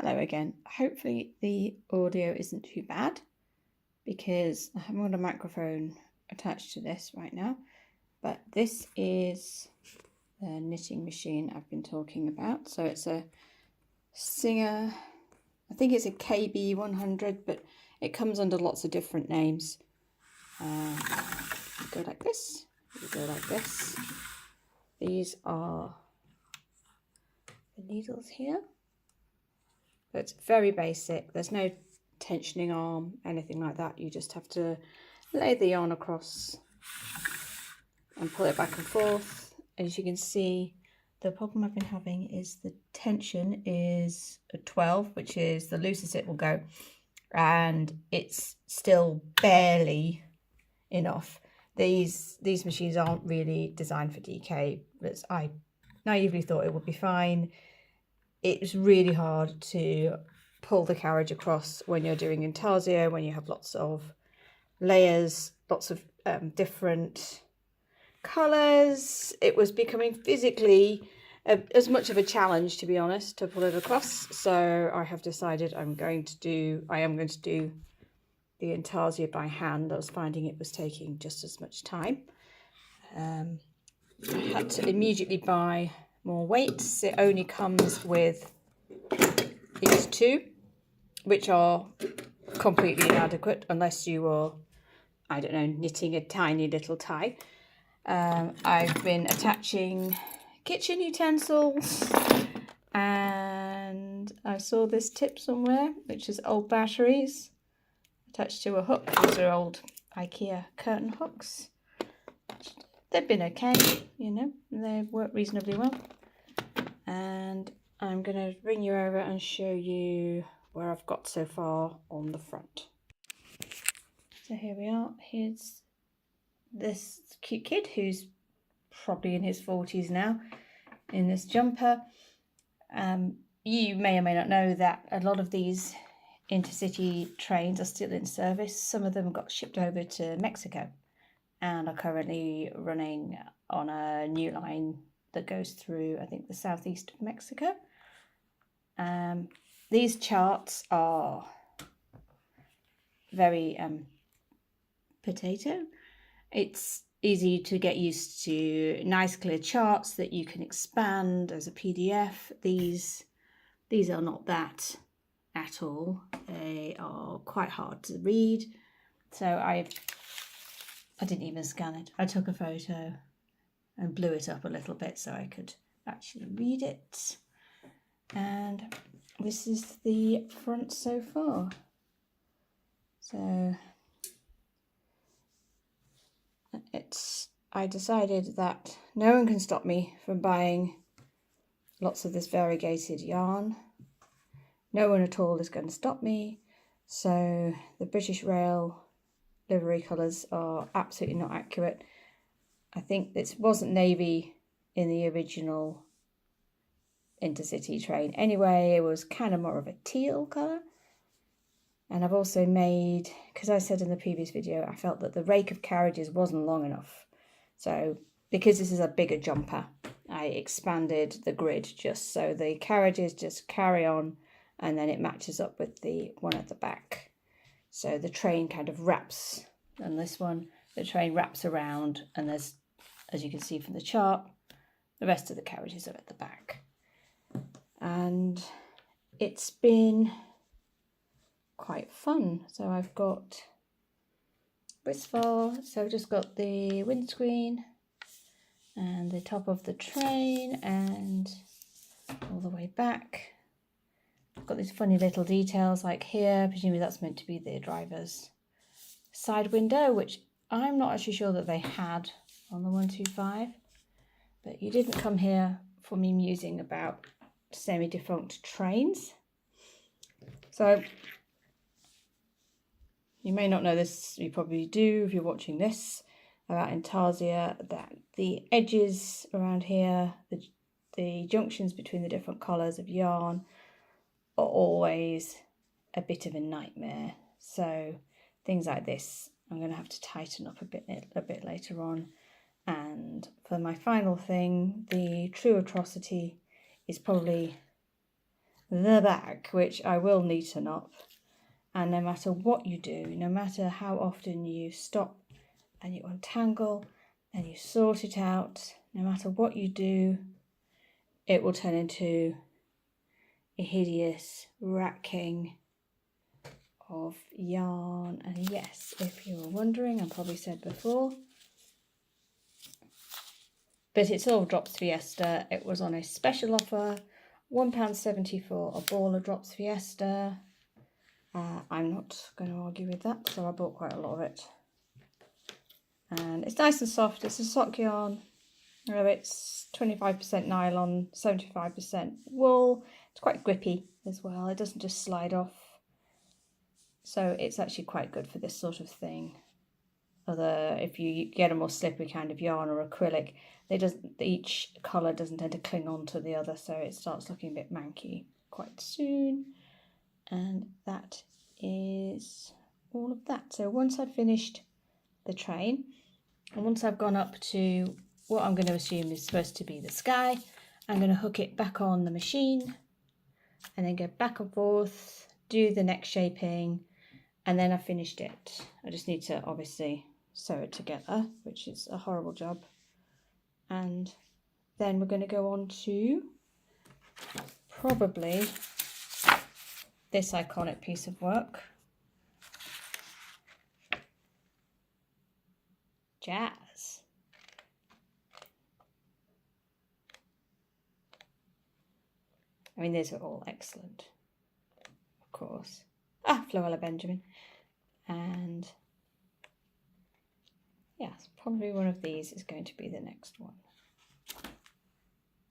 Hello again. Hopefully the audio isn't too bad because I haven't got a microphone attached to this right now, but this is the knitting machine I've been talking about. So it's a Singer, I think it's a KB100, but it comes under lots of different names. You go like this, you go like this. These are the needles here. But it's very basic. There's no tensioning arm, anything like that. You just have to lay the yarn across and pull it back and forth. As you can see, the problem I've been having is the tension is a 12, which is the loosest it will go, and it's still barely enough. These machines aren't really designed for DK, but I naively thought it would be fine. It's really hard to pull the carriage across when you're doing intarsia, when you have lots of layers, lots of different colours. It was becoming physically as much of a challenge, to be honest, to pull it across. So I have decided I am going to do the intarsia by hand. I was finding it was taking just as much time. I had to immediately buy more weights. It only comes with these two, which are completely inadequate unless you are, I don't know, knitting a tiny little tie. I've been attaching kitchen utensils, and I saw this tip somewhere, which is old batteries attached to a hook. These are old IKEA curtain hooks. They've been okay, you know, they work reasonably well. And I'm going to bring you over and show you where I've got so far on the front. So here we are. Here's this cute kid who's probably in his 40s now in this jumper. You may or may not know that a lot of these intercity trains are still in service. Some of them got shipped over to Mexico and are currently running on a new line that goes through, I think, the southeast of Mexico. These charts are very potato. It's easy to get used to nice clear charts that you can expand as a PDF. These are not that at all. They are quite hard to read. So I didn't even scan it. I took a photo and blew it up a little bit so I could actually read it. And this is the front so far. So I decided that no one can stop me from buying lots of this variegated yarn. No one at all is going to stop me. So the British Rail livery colours are absolutely not accurate. I think this wasn't navy in the original intercity train. Anyway, it was kind of more of a teal colour. And I've also made, because I said in the previous video, I felt that the rake of carriages wasn't long enough. So because this is a bigger jumper, I expanded the grid just so the carriages just carry on and then it matches up with the one at the back. So the train kind of wraps, and this one, the train wraps around, and there's, as you can see from the chart, the rest of the carriages are at the back. And it's been quite fun. So I've got this far, so I've just got the windscreen and the top of the train and all the way back. I've got these funny little details like here, presumably that's meant to be the driver's side window, which I'm not actually sure that they had on the 125, but you didn't come here for me musing about semi-defunct trains. So you may not know this, you probably do if you're watching this, about intarsia, that the edges around here, the junctions between the different colours of yarn are always a bit of a nightmare. So things like this I'm going to have to tighten up a bit later on. And for my final thing, the true atrocity is probably the back, which I will neaten up. And no matter what you do, no matter how often you stop and you untangle and you sort it out, no matter what you do, it will turn into a hideous racking of yarn. And yes, if you were wondering, I probably said before, but it's all Drops Fiesta. It was on a special offer, £1.70 for a ball of Drops Fiesta. I'm not going to argue with that, so I bought quite a lot of it. And it's nice and soft. It's a sock yarn. It's 25% nylon, 75% wool. It's quite grippy as well. It doesn't just slide off. So it's actually quite good for this sort of thing. If you get a more slippery kind of yarn or acrylic, each colour doesn't tend to cling on to the other, so it starts looking a bit manky quite soon. And that is all of that. So once I've finished the train, and once I've gone up to what I'm going to assume is supposed to be the sky, I'm going to hook it back on the machine and then go back and forth, do the neck shaping, and then I've finished it. I just need to obviously sew it together, which is a horrible job. And then we're going to go on to probably this iconic piece of work. Jazz. I mean, these are all excellent, of course. Floella Benjamin. And yes, probably one of these is going to be the next one.